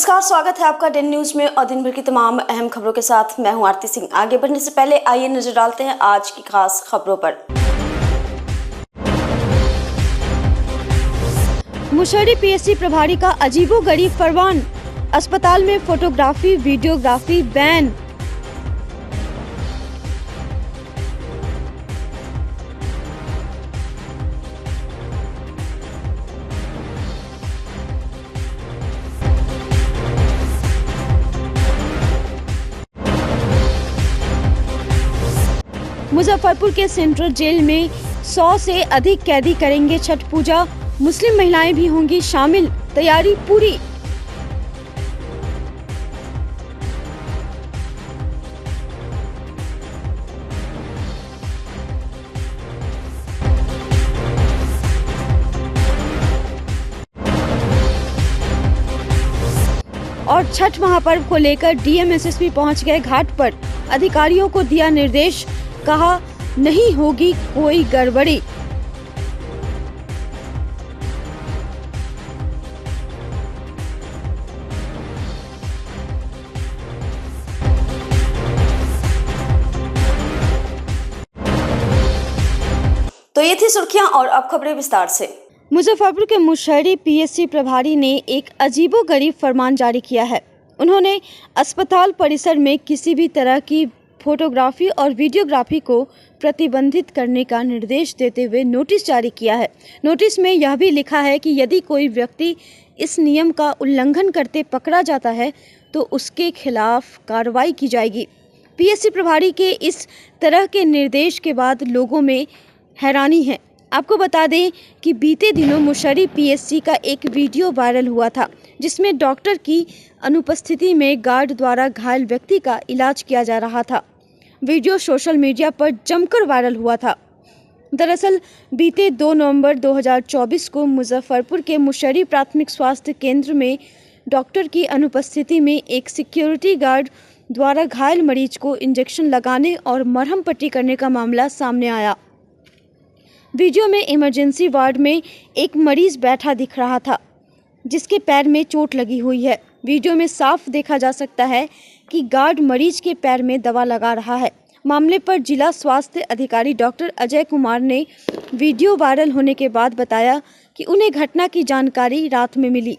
नमस्कार, स्वागत है आपका डेन न्यूज में और दिन भर की तमाम अहम खबरों के साथ मैं हूं आरती सिंह। आगे बढ़ने से पहले आइए नजर डालते हैं आज की खास खबरों पर। मुशर्री पीएससी प्रभारी का अजीबोगरीब फरमान, अस्पताल में फोटोग्राफी वीडियोग्राफी बैन। मुजफ्फरपुर के सेंट्रल जेल में 100 से अधिक कैदी करेंगे छठ पूजा, मुस्लिम महिलाएं भी होंगी शामिल, तैयारी पूरी। और छठ महापर्व को लेकर डीएम एसएसपी पहुंच गए घाट पर, अधिकारियों को दिया निर्देश, कहा नहीं होगी कोई गड़बड़ी। तो ये थी सुर्खियां और अब खबरें विस्तार से। मुजफ्फरपुर के मुशर्री पीएससी प्रभारी ने एक अजीबोगरीब फरमान जारी किया है। उन्होंने अस्पताल परिसर में किसी भी तरह की फोटोग्राफी और वीडियोग्राफी को प्रतिबंधित करने का निर्देश देते हुए नोटिस जारी किया है। नोटिस में यह भी लिखा है कि यदि कोई व्यक्ति इस नियम का उल्लंघन करते पकड़ा जाता है तो उसके खिलाफ कार्रवाई की जाएगी। पीएससी प्रभारी के इस तरह के निर्देश के बाद लोगों में हैरानी है। आपको बता दें कि बीते दिनों मुशर्री पीएससी का एक वीडियो वायरल हुआ था, जिसमें डॉक्टर की अनुपस्थिति में गार्ड द्वारा घायल व्यक्ति का इलाज किया जा रहा था। वीडियो सोशल मीडिया पर जमकर वायरल हुआ था। दरअसल बीते 2 नवंबर 2024 को मुजफ्फरपुर के मुशर्री प्राथमिक स्वास्थ्य केंद्र में डॉक्टर की अनुपस्थिति में एक सिक्योरिटी गार्ड द्वारा घायल मरीज को इंजेक्शन लगाने और मरहम पट्टी करने का मामला सामने आया। वीडियो में इमरजेंसी वार्ड में एक मरीज बैठा दिख रहा था, जिसके पैर में चोट लगी हुई है। वीडियो में साफ देखा जा सकता है कि गार्ड मरीज के पैर में दवा लगा रहा है। मामले पर जिला स्वास्थ्य अधिकारी डॉक्टर अजय कुमार ने वीडियो वायरल होने के बाद बताया कि उन्हें घटना की जानकारी रात में मिली।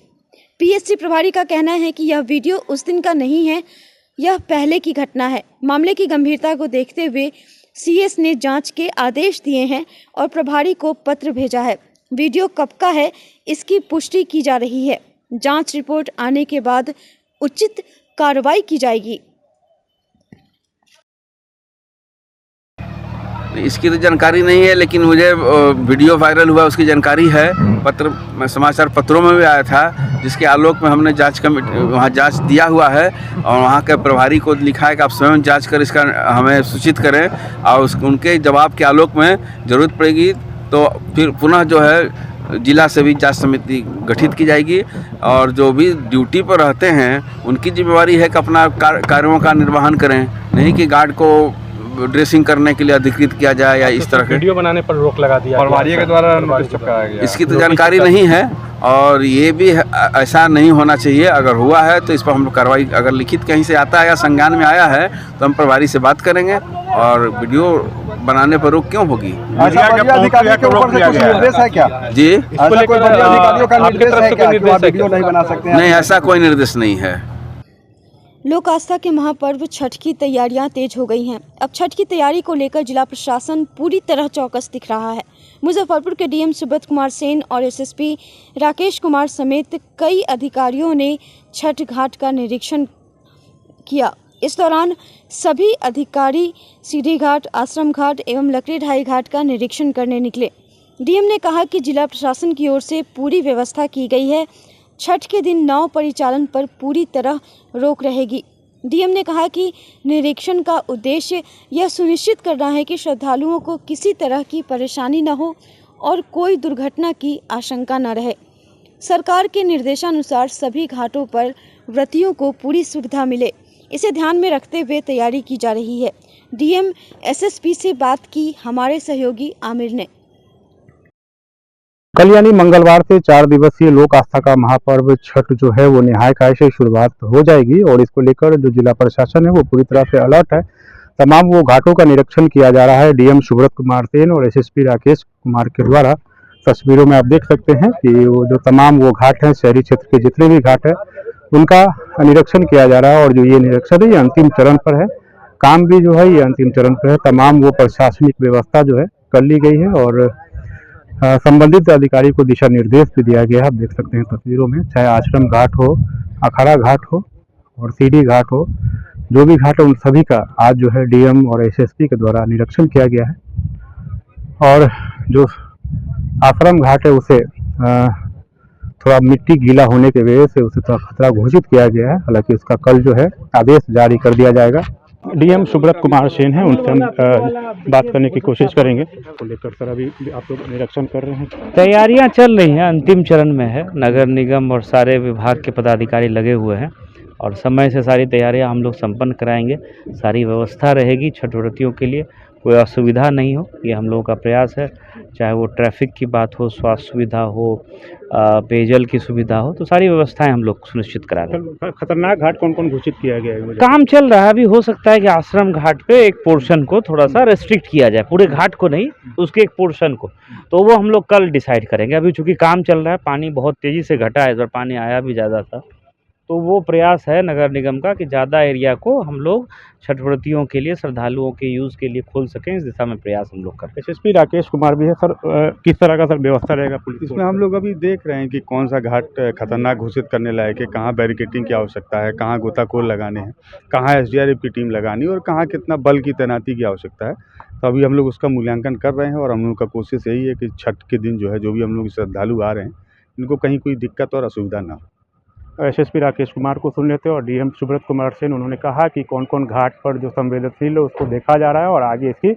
पीएससी प्रभारी का कहना है कि यह वीडियो उस दिन का नहीं है, यह पहले की घटना है। मामले की गंभीरता को देखते हुए सीएस ने जांच के आदेश दिए हैं और प्रभारी को पत्र भेजा है। वीडियो कब का है इसकी पुष्टि की जा रही है। जांच रिपोर्ट आने के बाद उचित कार्रवाई की जाएगी। इसकी तो जानकारी नहीं है, लेकिन मुझे वीडियो वायरल हुआ उसकी जानकारी है। समाचार पत्रों में भी आया था, जिसके आलोक में हमने जांच कमेटी वहाँ जांच दिया हुआ है और वहाँ के प्रभारी को लिखा है कि आप स्वयं जांच कर इसका हमें सूचित करें, और उनके जवाब के आलोक में ज़रूरत पड़ेगी तो फिर पुनः जो है जिला से भी जांच समिति गठित की जाएगी। और जो भी ड्यूटी पर रहते हैं उनकी जिम्मेवारी है कि अपना कार्यों का निर्वहन करें, नहीं कि गार्ड को ड्रेसिंग करने के लिए अधिकृत किया जाए या इस तरह के वीडियो बनाने पर रोक लगा दिया प्रभारी के द्वारा नोटिस चिपकाया गया। इसकी तो जानकारी नहीं है और ये भी ऐसा नहीं होना चाहिए। अगर हुआ है तो इस पर हम कार्रवाई, अगर लिखित कहीं से आता है या संज्ञान में आया है तो हम प्रभारी से बात करेंगे। और वीडियो बनाने पर रोक क्यों होगी? अधिकारियों के ऊपर से कुछ निर्देश है क्या जी? अधिकारियों का निर्देश है क्या कि आप वीडियो नहीं बना सकते हैं? नहीं, ऐसा कोई निर्देश नहीं है। लोक आस्था के महापर्व छठ की तैयारियां तेज हो गई हैं। अब छठ की तैयारी को लेकर जिला प्रशासन पूरी तरह चौकस दिख रहा है। मुजफ्फरपुर के डीएम सुब्रत कुमार सेन और एसएसपी राकेश कुमार समेत कई अधिकारियों ने छठ घाट का निरीक्षण किया। इस दौरान सभी अधिकारी सीढ़ी घाट, आश्रम घाट एवं लकड़ी ढाई घाट का निरीक्षण करने निकले। डीएम ने कहा कि जिला प्रशासन की ओर से पूरी व्यवस्था की गई है। छठ के दिन नाव परिचालन पर पूरी तरह रोक रहेगी। डीएम ने कहा कि निरीक्षण का उद्देश्य यह सुनिश्चित करना है कि श्रद्धालुओं को किसी तरह की परेशानी न हो और कोई दुर्घटना की आशंका न रहे। सरकार के निर्देशानुसार सभी घाटों पर व्रतियों को पूरी सुविधा मिले, इसे ध्यान में रखते हुए तैयारी की जा रही है। डीएम एसएसपी से बात की हमारे सहयोगी आमिर ने। कल यानी मंगलवार से 4 दिवसीय लोक आस्था का महापर्व छठ जो है वो निहाय खाए से शुरुआत हो जाएगी और इसको लेकर जो जिला प्रशासन है वो पूरी तरह से अलर्ट है। तमाम वो घाटों का निरीक्षण किया जा रहा है। डीएम सुब्रत कुमार सेन और एसएसपी राकेश कुमार के द्वारा। तस्वीरों में आप देख सकते हैं कि वो जो तमाम वो घाट हैं, शहरी क्षेत्र के जितने भी घाट हैं उनका निरीक्षण किया जा रहा है। और जो ये निरीक्षण है ये अंतिम चरण पर है, काम भी जो है ये अंतिम चरण पर है। तमाम वो प्रशासनिक व्यवस्था जो है कर ली गई है और संबंधित अधिकारी को दिशा निर्देश भी दिया गया है। आप देख सकते हैं तस्वीरों में, चाहे आश्रम घाट हो, अखाड़ा घाट हो और सीढ़ी घाट हो, जो भी घाट है उन सभी का आज जो है डीएम और एसएसपी के द्वारा निरीक्षण किया गया है। और जो आश्रम घाट है उसे थोड़ा मिट्टी गीला होने की वजह से उसे थोड़ा खतरा घोषित किया गया है। हालांकि उसका कल जो है आदेश जारी कर दिया जाएगा। डीएम सुब्रत कुमार सेन है, उनसे हम बात करने की कोशिश करेंगे। तो लेकर सर अभी आप लोग निरीक्षण कर रहे हैं? तैयारियां चल रही हैं, अंतिम चरण में है। नगर निगम और सारे विभाग के पदाधिकारी लगे हुए हैं और समय से सारी तैयारियां हम लोग संपन्न कराएंगे। सारी व्यवस्था रहेगी छठ व्रतियों के लिए, कोई असुविधा नहीं हो, ये हम लोगों का प्रयास है। चाहे वो ट्रैफिक की बात हो, स्वास्थ्य सुविधा हो, पेयजल की सुविधा हो, तो सारी व्यवस्थाएं हम लोग सुनिश्चित करा रहे हैं। खतरनाक घाट कौन कौन घोषित किया गया है? काम चल रहा है, अभी हो सकता है कि आश्रम घाट पे एक पोर्शन को थोड़ा सा रेस्ट्रिक्ट किया जाए, पूरे घाट को नहीं, उसके एक पोर्शन को, तो वो हम लोग कल डिसाइड करेंगे। अभी चूंकि काम चल रहा है, पानी बहुत तेज़ी से घटा है, इस बार पानी आया भी ज़्यादा था, तो वो प्रयास है नगर निगम का कि ज़्यादा एरिया को हम लोग छठ व्रतियों के लिए, श्रद्धालुओं के यूज़ के लिए खोल सकें, इस दिशा में प्रयास हम लोग कर रहे हैं। एसएसपी राकेश कुमार भी है सर, किस तरह का सर व्यवस्था रहेगा पुलिस? इसमें हम लोग अभी देख रहे हैं कि कौन सा घाट खतरनाक घोषित करने लायक है, कहाँ बैरिकेटिंग की आवश्यकता है, कहाँ गोताखोर लगाने हैं, कहाँ एसडीआरएफ की टीम लगानी है और कहाँ कितना बल की तैनाती की आवश्यकता है। तो अभी हम लोग उसका मूल्यांकन कर रहे हैं और हम लोग का कोशिश यही है कि छठ के दिन जो है, जो भी हम लोग श्रद्धालु आ रहे हैं, इनको कहीं कोई दिक्कत और असुविधा ना हो। एसएसपी राकेश कुमार को सुन लेते हैं और डीएम सुब्रत कुमार सेन, उन्होंने कहा कि कौन कौन घाट पर जो संवेदनशील है उसको देखा जा रहा है और आगे इसकी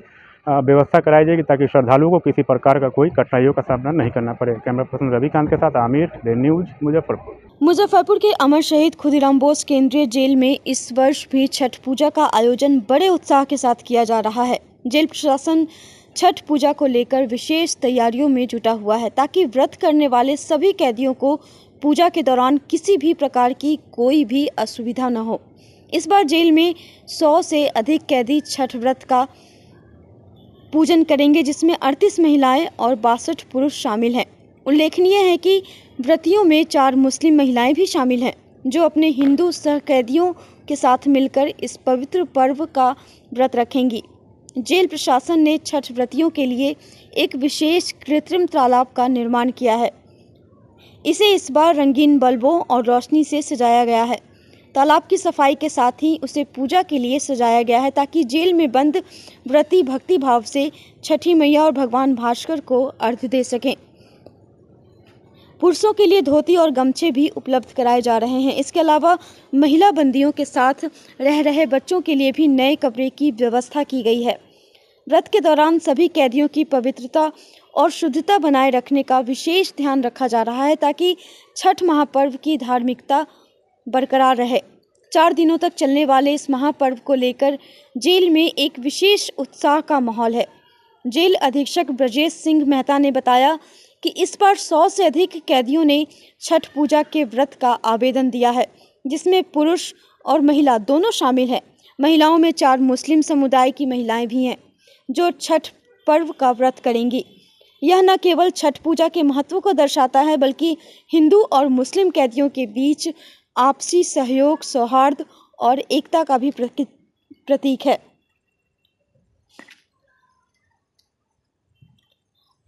व्यवस्था कराई जाएगी ताकि श्रद्धालुओं को किसी प्रकार का कोई कठिनाइयों का सामना नहीं करना पड़े। कैमरा पर्सन रविकांत के साथ आमिर, डेन न्यूज, मुजफ्फरपुर। मुजफ्फरपुर के अमर शहीद खुदीराम बोस केंद्रीय जेल में इस वर्ष भी छठ पूजा का आयोजन बड़े उत्साह के साथ किया जा रहा है। जेल प्रशासन छठ पूजा को लेकर विशेष तैयारियों में जुटा हुआ है ताकि व्रत करने वाले सभी कैदियों को पूजा के दौरान किसी भी प्रकार की कोई भी असुविधा न हो। इस बार जेल में 100 से अधिक कैदी छठ व्रत का पूजन करेंगे, जिसमें 38 महिलाएं और 62 पुरुष शामिल हैं। उल्लेखनीय है कि व्रतियों में 4 मुस्लिम महिलाएं भी शामिल हैं, जो अपने हिंदू सहकैदियों के साथ मिलकर इस पवित्र पर्व का व्रत रखेंगी। जेल प्रशासन ने छठ व्रतियों के लिए एक विशेष कृत्रिम तालाब का निर्माण किया है। इसे इस बार रंगीन बल्बों और रोशनी से सजाया गया है। तालाब की सफाई के साथ ही उसे पूजा के लिए सजाया गया है ताकि जेल में बंद व्रती भक्ति भाव से छठी मैया और भगवान भास्कर को अर्घ्य दे सकें। पुरुषों के लिए धोती और गमछे भी उपलब्ध कराए जा रहे हैं। इसके अलावा महिला बंदियों के साथ रह रहे बच्चों के लिए भी नए कपड़े की व्यवस्था की गई है। व्रत के दौरान सभी कैदियों की पवित्रता और शुद्धता बनाए रखने का विशेष ध्यान रखा जा रहा है ताकि छठ महापर्व की धार्मिकता बरकरार रहे। 4 दिनों तक चलने वाले इस महापर्व को लेकर जेल में एक विशेष उत्साह का माहौल है। जेल अधीक्षक ब्रजेश सिंह मेहता ने बताया कि इस बार 100 से अधिक कैदियों ने छठ पूजा के व्रत का आवेदन दिया है, जिसमें पुरुष और महिला दोनों शामिल हैं। महिलाओं में 4 मुस्लिम समुदाय की महिलाएं भी हैं जो छठ पर्व का व्रत करेंगी। यह न केवल छठ पूजा के महत्व को दर्शाता है बल्कि हिंदू और मुस्लिम कैदियों के बीच आपसी सहयोग, सौहार्द और एकता का भी प्रतीक है।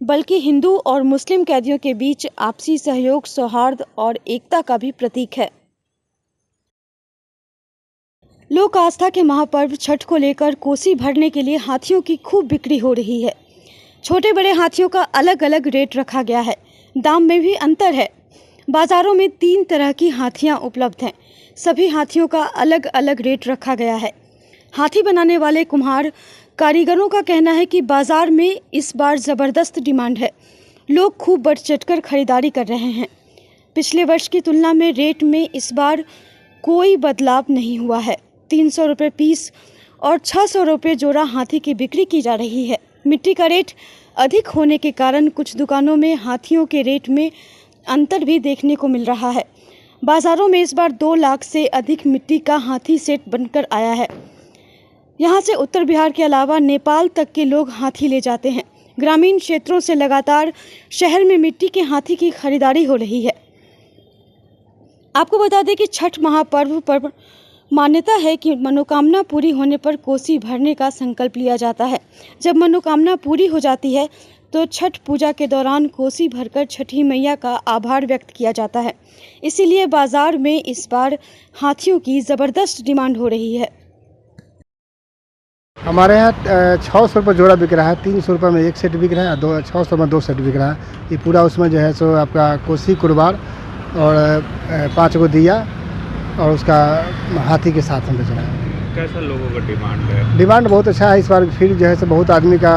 बल्कि हिंदू और मुस्लिम कैदियों के बीच आपसी सहयोग, सौहार्द और एकता का भी प्रतीक है। लोक आस्था के महापर्व छठ को लेकर कोसी भरने के लिए हाथियों की खूब बिक्री हो रही है। छोटे बड़े हाथियों का अलग अलग रेट रखा गया है, दाम में भी अंतर है। बाज़ारों में 3 तरह की हाथियां उपलब्ध हैं। सभी हाथियों का अलग अलग रेट रखा गया है। हाथी बनाने वाले कुम्हार कारीगरों का कहना है कि बाज़ार में इस बार ज़बरदस्त डिमांड है। लोग खूब बढ़ चढ़कर खरीदारी कर रहे हैं। पिछले वर्ष की तुलना में रेट में इस बार कोई बदलाव नहीं हुआ है। 300 रुपये पीस और 600 रुपये जोड़ा हाथी की बिक्री की जा रही है। मिट्टी का रेट अधिक होने के कारण कुछ दुकानों में हाथियों के रेट में अंतर भी देखने को मिल रहा है। बाज़ारों में इस बार 2 लाख से अधिक मिट्टी का हाथी सेट बनकर आया है। यहाँ से उत्तर बिहार के अलावा नेपाल तक के लोग हाथी ले जाते हैं। ग्रामीण क्षेत्रों से लगातार शहर में मिट्टी के हाथी की खरीदारी हो रही है। आपको बता दें कि छठ महापर्व पर मान्यता है कि मनोकामना पूरी होने पर कोसी भरने का संकल्प लिया जाता है। जब मनोकामना पूरी हो जाती है तो छठ पूजा के दौरान कोसी भरकर छठी मैया का आभार व्यक्त किया जाता है। इसीलिए बाजार में इस बार हाथियों की ज़बरदस्त डिमांड हो रही है। हमारे यहाँ 600 रुपये जोड़ा बिक रहा है, 300 रुपये में 1 सेट बिक रहा है, 600 में 2 सेट बिक रहा है। ये पूरा उसमें जो है सो आपका कोसी कुरबार और 5 गो दिया और उसका हाथी के साथ हम बेच रहे हैं। कैसा लोगों का डिमांड है? डिमांड बहुत अच्छा है। इस बार फिर जो है सो बहुत आदमी का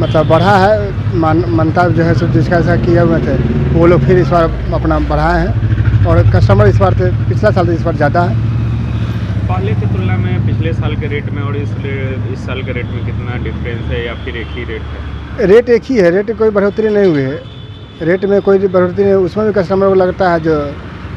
मतलब बढ़ा है, मानता जो है सो जिसका ऐसा किए हुए थे वो लोग फिर इस बार अपना बढ़ाए हैं और कस्टमर इस बार से पिछला साल से इस बार ज़्यादा है। पहले की तुलना में पिछले साल के रेट में और इस साल के रेट में कितना डिफरेंस है या फिर एक ही रेट है? रेट एक ही है, रेट कोई बढ़ोतरी नहीं हुई है, रेट में कोई बढ़ोतरी नहीं। उसमें भी कस्टमर को लगता है जो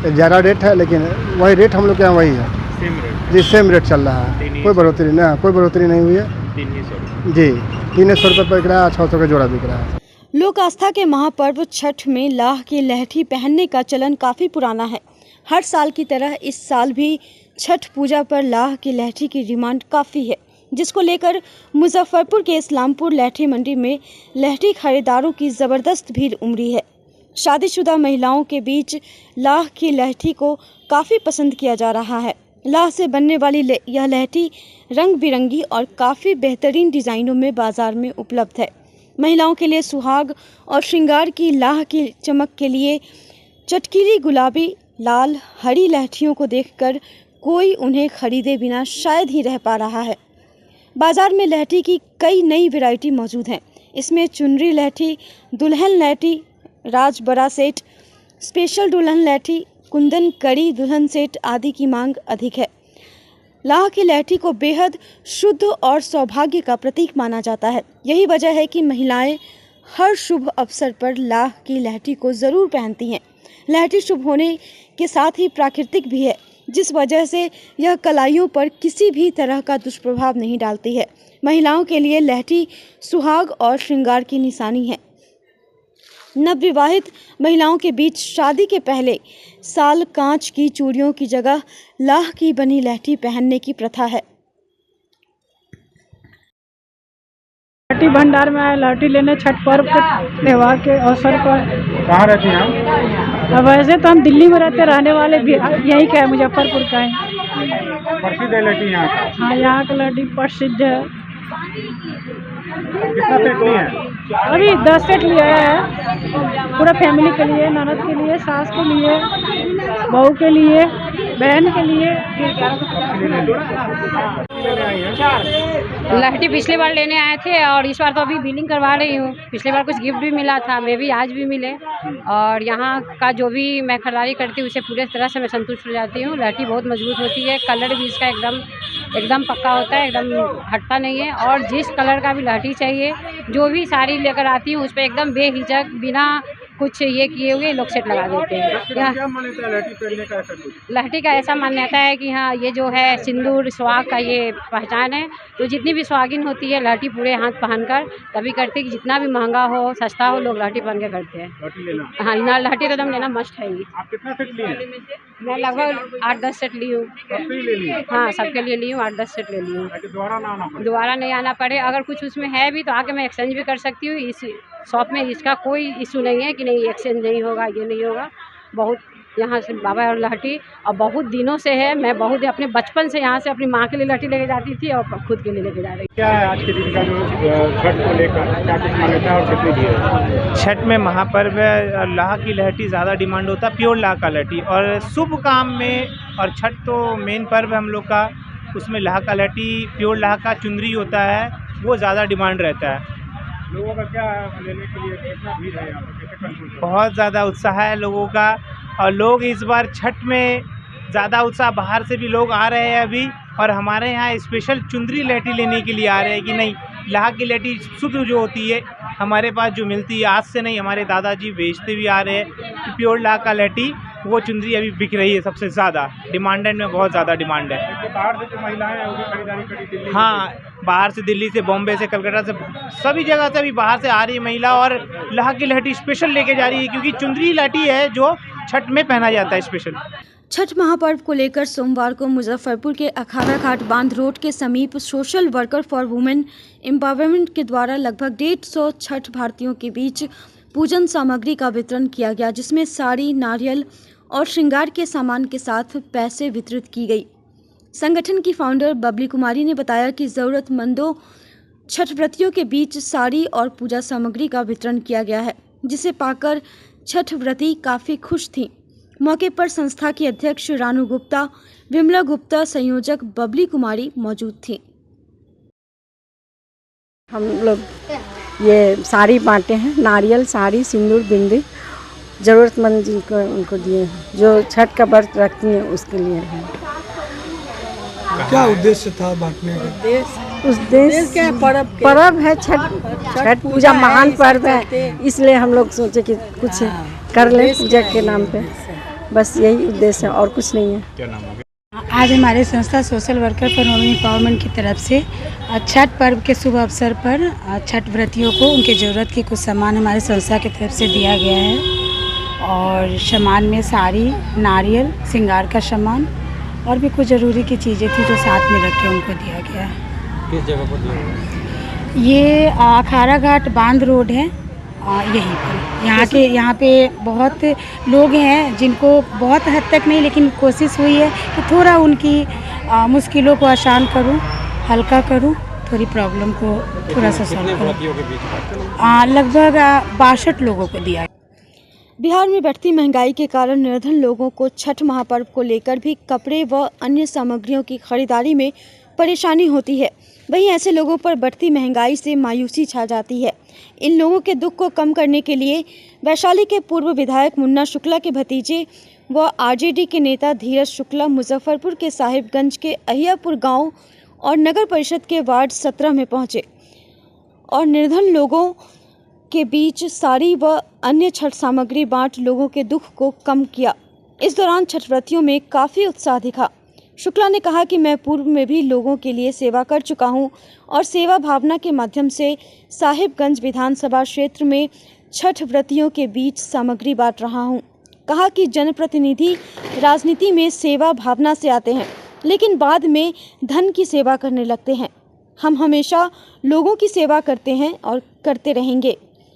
ज़्यादा रेट है, लेकिन वही रेट हम लोग के यहाँ वही है, सेम रेट जी सेम रेट चल रहा है, कोई बढ़ोतरी नहीं, कोई बढ़ोतरी नहीं हुई है जी। 300 रुपये बिक रहा है, 600 का जोड़ा बिक रहा है। लोक आस्था के महापर्व छठ में लाह की लहठी पहनने का चलन काफ़ी पुराना है। हर साल की तरह इस साल भी छठ पूजा पर लाह की लहठी की डिमांड काफ़ी है, जिसको लेकर मुजफ्फरपुर के इस्लामपुर लहठी मंडी में लहठी खरीदारों की ज़बरदस्त भीड़ उमड़ी है। शादीशुदा महिलाओं के बीच लाह की लहठी को काफ़ी पसंद किया जा रहा है। लाह से बनने वाली यह लहठी रंग बिरंगी और काफ़ी बेहतरीन डिज़ाइनों में बाज़ार में उपलब्ध है। महिलाओं के लिए सुहाग और श्रृंगार की लाह की चमक के लिए चटकीली गुलाबी, लाल, हरी लहठियों को देखकर कोई उन्हें खरीदे बिना शायद ही रह पा रहा है। बाज़ार में लहठी की कई नई वैरायटी मौजूद हैं। इसमें चुनरी लहठी, दुल्हन लहठी, राज बड़ा सेट, स्पेशल दुल्हन लहठी, कुंदन कड़ी दुल्हन सेट आदि की मांग अधिक है। लाह की लहठी को बेहद शुद्ध और सौभाग्य का प्रतीक माना जाता है। यही वजह है कि महिलाएं हर शुभ अवसर पर लाह की लहठी को ज़रूर पहनती हैं। लहठी शुभ होने के साथ ही प्राकृतिक भी है, जिस वजह से यह कलाइयों पर किसी भी तरह का दुष्प्रभाव नहीं डालती है। महिलाओं के लिए लहठी सुहाग और श्रृंगार की निशानी है। नवविवाहित महिलाओं के बीच शादी के पहले साल कांच की चूड़ियों की जगह लाह की बनी लहठी पहनने की प्रथा है। लहठी भंडार में आए लहठी लेने छठ पर्व के त्यौहार के अवसर पर। कहाँ रहती हैं आप? अब वैसे तो हम दिल्ली में रहते, रहने वाले भी यहीं का है, मुजफ्फरपुर का है। प्रसिद्ध है लहठी यहाँ का? हाँ, यहाँ का लहठी प्रसिद्ध है। कितना सेट लिए हैं? अभी 10 सेट लिया है, पूरा फैमिली के लिए, ननद के लिए, सास के लिए, बहू के लिए, बहन के लिए। लहठी पिछले बार लेने आए थे और इस बार तो अभी बिलिंग करवा रही हूँ। पिछले बार कुछ गिफ्ट भी मिला था, मैं भी आज भी मिले, और यहाँ का जो भी मैं खरीदारी करती हूँ उसे पूरे तरह से मैं संतुष्ट हो जाती हूँ। लहठी बहुत मजबूत होती है, कलर भी इसका एकदम पक्का होता है, एकदम हटता नहीं है। और जिस कलर का भी लहठी चाहिए, जो भी साड़ी लेकर आती हूँ उस पर एकदम बेहिचक बिना कुछ ये किए हुए लोग सेट लगा देते हैं। क्या मान्यता है लहठी पहनने का? ऐसा कुछ लहठी का ऐसा मान्यता है कि हाँ, ये जो है सिंदूर सुहाग का ये पहचान है। तो जितनी भी सुहागिन होती है लहठी पूरे हाथ पहनकर तभी करती है कि जितना भी महंगा हो सस्ता हो लोग लहठी पहन के करते हैं। लहठी लेना? हाँ, ना लहठी तो एकदम लेना मस्ट है ही। आप कितना सेट लिए? मैं लगभग 8-10 सेट ली हूँ। सबके लिए लिए? हाँ, सबके लिए ली हूँ, 8-10 सेट ले ली हूँ। दोबारा ना आना पड़े? दोबारा नहीं आना पड़े। अगर कुछ उसमें है भी तो आके मैं एक्सचेंज भी कर सकती हूँ। इस शॉप में इसका कोई इशू नहीं है कि नहीं एक्सचेंज नहीं होगा, ये नहीं होगा। बहुत यहाँ से बाबा और लहठी और बहुत दिनों से है। मैं बहुत अपने बचपन से यहाँ से अपनी माँ के लिए लहठी लेके जाती थी और खुद के लिए लेके जा रही। क्या है आज के दिन का जो छठ को लेकर क्या कुछ मान्यता है और कितनी भीड़? छठ में महापर्व लाह की लहठी ज़्यादा डिमांड होता है, प्योर लाह का लहठी। और शुभ काम में, और छठ तो मेन पर्व है हम लोग का, उसमें लाह का लहठी, प्योर लाह का चुनरी होता है, वो ज़्यादा डिमांड रहता है। लोगों का क्या है लेने के लिए? कितना भीड़ है यहाँ पर? कैसे कंट्रोल? बहुत ज़्यादा उत्साह है लोगों का, और लोग इस बार छठ में ज़्यादा उत्साह, बाहर से भी लोग आ रहे हैं अभी, और हमारे यहाँ स्पेशल चुंदरी लहठी लेने के लिए आ रहे हैं कि नहीं, लाह की लहठी शुद्ध जो होती है हमारे पास जो मिलती है, आज से नहीं हमारे दादाजी बेचते भी आ रहे हैं कि प्योर लाह का लहठी वो चुंदरी अभी बिक रही है सबसे ज़्यादा, डिमांडेड में बहुत ज़्यादा डिमांड है। बाहर से जो महिलाएं हैं वो भी खरीदारी करी दिल्ली से? हाँ, बाहर से, दिल्ली से, बॉम्बे से, कलकत्ता से, सभी जगह से अभी बाहर से आ रही है महिला और लाह की लहठी स्पेशल लेके जा रही है, क्योंकि चुंदरी लहठी है जो छठ में पहना जाता है स्पेशल। छठ महापर्व को लेकर सोमवार को मुजफ्फरपुर के अखाड़ा घाट बांध रोड के समीप social worker for women empowerment के द्वारा लगभग 150 छठ भारतीयों के बीच पूजन सामग्री का वितरण किया गया, जिसमें साड़ी, नारियल और श्रृंगार के सामान के साथ पैसे वितरित की गई। संगठन की फाउंडर बबली कुमारी ने बताया कि ज़रूरतमंदों छठ व्रतियों के बीच साड़ी और पूजा सामग्री का वितरण किया गया है, जिसे पाकर छठ व्रती काफ़ी खुश थीं। मौके पर संस्था की अध्यक्ष रानू गुप्ता, विमला गुप्ता, संयोजक बबली कुमारी मौजूद थी। हम लोग ये साड़ी बांटे हैं, नारियल, साड़ी, सिंदूर, बिंदी ज़रूरतमंद जिनको उनको दिए हैं, जो छठ का व्रत रखती हैं उसके लिए हैं। क्या उद्देश्य था बांटने का? उद्देश्य क्या? पर्व है छठ पूजा महान पर्व है, इसलिए हम लोग सोचे कि कुछ कर लें पूजा के नाम पे, बस यही उद्देश्य है और कुछ नहीं है। क्या नाम है? आज हमारे संस्था social worker for women empowerment की तरफ से छठ पर्व के शुभ अवसर पर छठ व्रतियों को उनके ज़रूरत के कुछ सामान हमारे संस्था की तरफ से दिया गया है, और सामान में साड़ी, नारियल, श्रृंगार का सामान और भी कुछ ज़रूरी की चीज़ें थी जो साथ में रख के उनको दिया गया है। किस जगह पर दिया गया? ये अखाड़ा घाट बांध रोड है, यहीं पर। यहाँ पे बहुत लोग हैं जिनको बहुत हद तक नहीं, लेकिन कोशिश हुई है कि थोड़ा उनकी मुश्किलों को आसान करूँ, हल्का करूँ, थोड़ी प्रॉब्लम को थोड़ा सा सॉल्व करूँ। लगभग 62 लोगों को दिया। बिहार में बढ़ती महंगाई के कारण निर्धन लोगों को छठ महापर्व को लेकर भी कपड़े व अन्य सामग्रियों की खरीदारी में परेशानी होती है। वहीं ऐसे लोगों पर बढ़ती महंगाई से मायूसी छा जाती है। इन लोगों के दुख को कम करने के लिए वैशाली के पूर्व विधायक मुन्ना शुक्ला के भतीजे व आरजेडी के नेता धीरज शुक्ला मुजफ्फरपुर के साहिबगंज के अहियापुर गांव और नगर परिषद के वार्ड 17 में पहुंचे और निर्धन लोगों के बीच साड़ी व अन्य छठ सामग्री बांट लोगों के दुख को कम किया। इस दौरान छठ व्रतियों में काफ़ी उत्साह दिखा। शुक्ला ने कहा कि मैं पूर्व में भी लोगों के लिए सेवा कर चुका हूं और सेवा भावना के माध्यम से साहिबगंज विधानसभा क्षेत्र में छठ व्रतियों के बीच सामग्री बांट रहा हूं। कहा कि जनप्रतिनिधि राजनीति में सेवा भावना से आते हैं, लेकिन बाद में धन की सेवा करने लगते हैं। हम हमेशा लोगों की सेवा करते हैं और करते रहेंगे।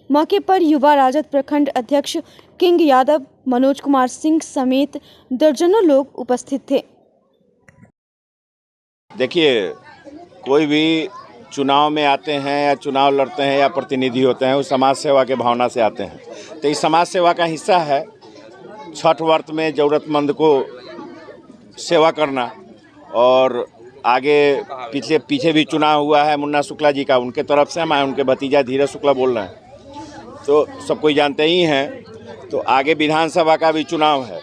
मौके पर युवा राजद प्रखंड अध्यक्ष किंग यादव, मनोज कुमार सिंह समेत दर्जनों लोग उपस्थित थे। देखिए, कोई भी चुनाव में आते हैं या चुनाव लड़ते हैं या प्रतिनिधि होते हैं, वो समाज सेवा के भावना से आते हैं। तो इस समाज सेवा का हिस्सा है छठ व्रत में ज़रूरतमंद को सेवा करना। और आगे पीछे भी चुनाव हुआ है मुन्ना शुक्ला जी का, उनके तरफ से मैं उनके भतीजा धीरज शुक्ला बोल रहे हैं, तो सब कोई जानते ही हैं। तो आगे विधानसभा का भी चुनाव है,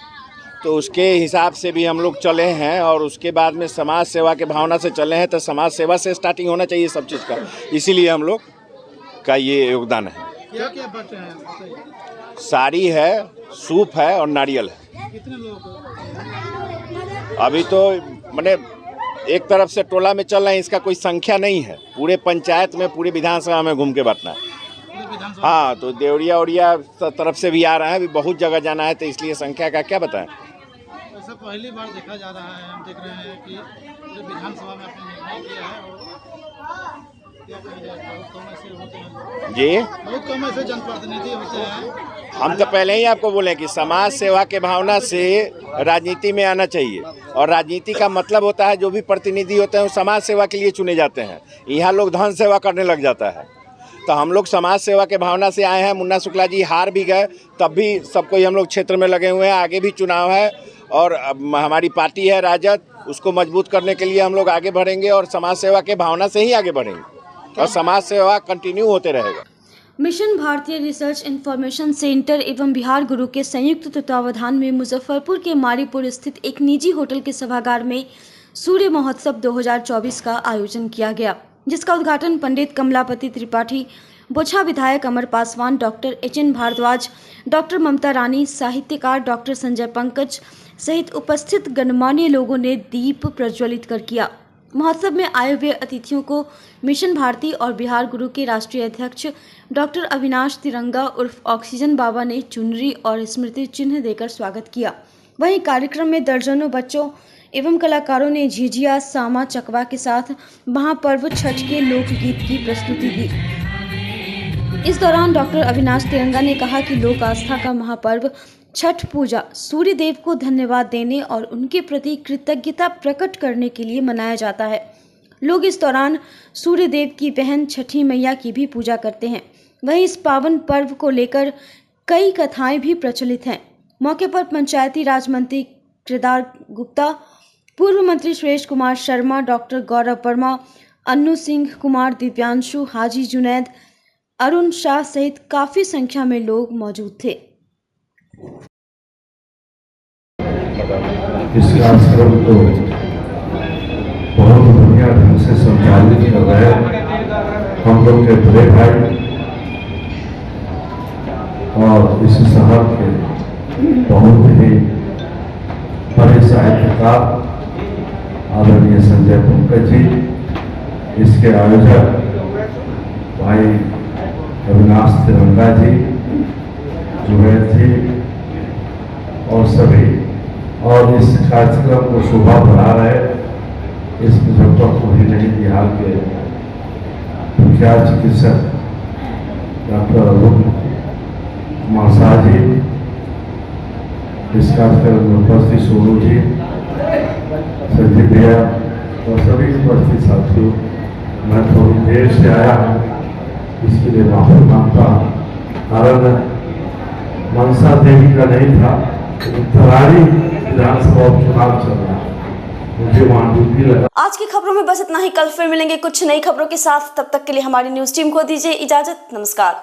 तो उसके हिसाब से भी हम लोग चले हैं और उसके बाद में समाज सेवा के भावना से चले हैं। तो समाज सेवा से स्टार्टिंग होना चाहिए सब चीज़ का, इसीलिए हम लोग का ये योगदान है। क्या क्या बचे हैं? साड़ी है, सूप है और नारियल है। कितने लोग? अभी तो मैंने एक तरफ से टोला में चल रहे हैं, इसका कोई संख्या नहीं है। पूरे पंचायत में, पूरे विधानसभा में घूम के बांटना है। हाँ, तो देवरिया उड़िया तरफ से भी आ रहे हैं, अभी बहुत जगह जाना है, तो इसलिए संख्या का क्या बताएं। ऐसा पहली बार देखा जा रहा है, हम देख रहे हैं कि पूरे विधानसभा में आपने निर्णय किया है और क्या कहें, बहुत कम ऐसे होते हैं जी, बहुत कम ऐसे जनप्रतिनिधि होते हैं। हम तो पहले ही आपको बोले कि समाज सेवा के भावना से राजनीति में आना चाहिए, और राजनीति का मतलब होता है जो भी प्रतिनिधि होते हैं वो समाज सेवा के लिए चुने जाते हैं। यहाँ लोग धन सेवा करने लग जाता है, तो हम लोग समाज सेवा के भावना से आए हैं। मुन्ना शुक्ला जी हार भी गए, तब भी सबको हम लोग क्षेत्र में लगे हुए हैं। आगे भी चुनाव है और हमारी पार्टी है राजद, उसको मजबूत करने के लिए हम लोग आगे बढ़ेंगे और समाज सेवा के भावना से ही आगे बढ़ेंगे और समाज सेवा कंटिन्यू होते रहेगा। मिशन भारतीय रिसर्च इंफॉर्मेशन सेंटर एवं बिहार गुरु के संयुक्त तत्वावधान में मुजफ्फरपुर के मारीपुर स्थित एक निजी होटल के सभागार में सूर्य महोत्सव 2024 का आयोजन किया गया, जिसका उद्घाटन पंडित कमलापति त्रिपाठी, बोछा विधायक Amar Paswan, doctor H N. Bhardwaj, doctor Mamta Rani, साहित्यकार डॉक्टर संजय पंकज सहित उपस्थित गणमान्य लोगों ने दीप प्रज्वलित कर किया। महोत्सव में आए हुए अतिथियों को मिशन भारती और बिहार गुरु के राष्ट्रीय अध्यक्ष डॉक्टर अविनाश तिरंगा उर्फ ऑक्सीजन बाबा ने चुनरी और स्मृति चिन्ह देकर स्वागत किया। वहीं कार्यक्रम में दर्जनों बच्चों एवं कलाकारों ने झिझिया, सामा, चकवा के साथ महापर्व छठ के लोकगीत की प्रस्तुति दी। इस दौरान डॉक्टर अविनाश तिरंगा ने कहा कि लोक आस्था का महापर्व छठ पूजा सूर्य देव को धन्यवाद देने और उनके प्रति कृतज्ञता प्रकट करने के लिए मनाया जाता है। लोग इस दौरान सूर्य देव की बहन छठी मैया की भी पूजा करते हैं। वहीं इस पावन पर्व को लेकर कई कथाएं भी प्रचलित हैं। मौके पर पंचायती राज मंत्री केदार गुप्ता, पूर्व मंत्री सुरेश कुमार शर्मा, डॉक्टर गौरव वर्मा, अन्नू सिंह कुमार, दिव्यांशु, हाजी जुनैद, अरुण शाह सहित काफी संख्या में लोग मौजूद थे। इस कार्यक्रम को बहुत बढ़िया ढंग से संचालित कर रहे हम लोग के बड़े भाई और इस शहर के बहुत ही बड़े साहित्यकार आदरणीय संजय पंकज जी, इसके आयोजक भाई अविनाश तिरंगा जी, जुबैर जी और सभी, और इस कार्यक्रम को शोभा बढ़ा रहे इस मुजफ्फरपुर ही नहीं बिहार के प्रख्यात चिकित्सक डॉक्टर अरुण कुमार शाह जी, इस कार्यक्रम में उपस्थित सोनू जी, संजीव भैया और सभी उपस्थित साथियों। मैं थोड़ी देर से आया हूँ, इसके लिए माफी मांगता हूँ, कारण मनसा देवी का नहीं था, तरारी विधानसभा चुनाव चल रहा है, मुझे वहाँ ड्यूटी लगा। आज की खबरों में बस इतना ही। कल फिर मिलेंगे कुछ नई खबरों के साथ। तब तक के लिए हमारी न्यूज टीम को दीजिए इजाजत। नमस्कार।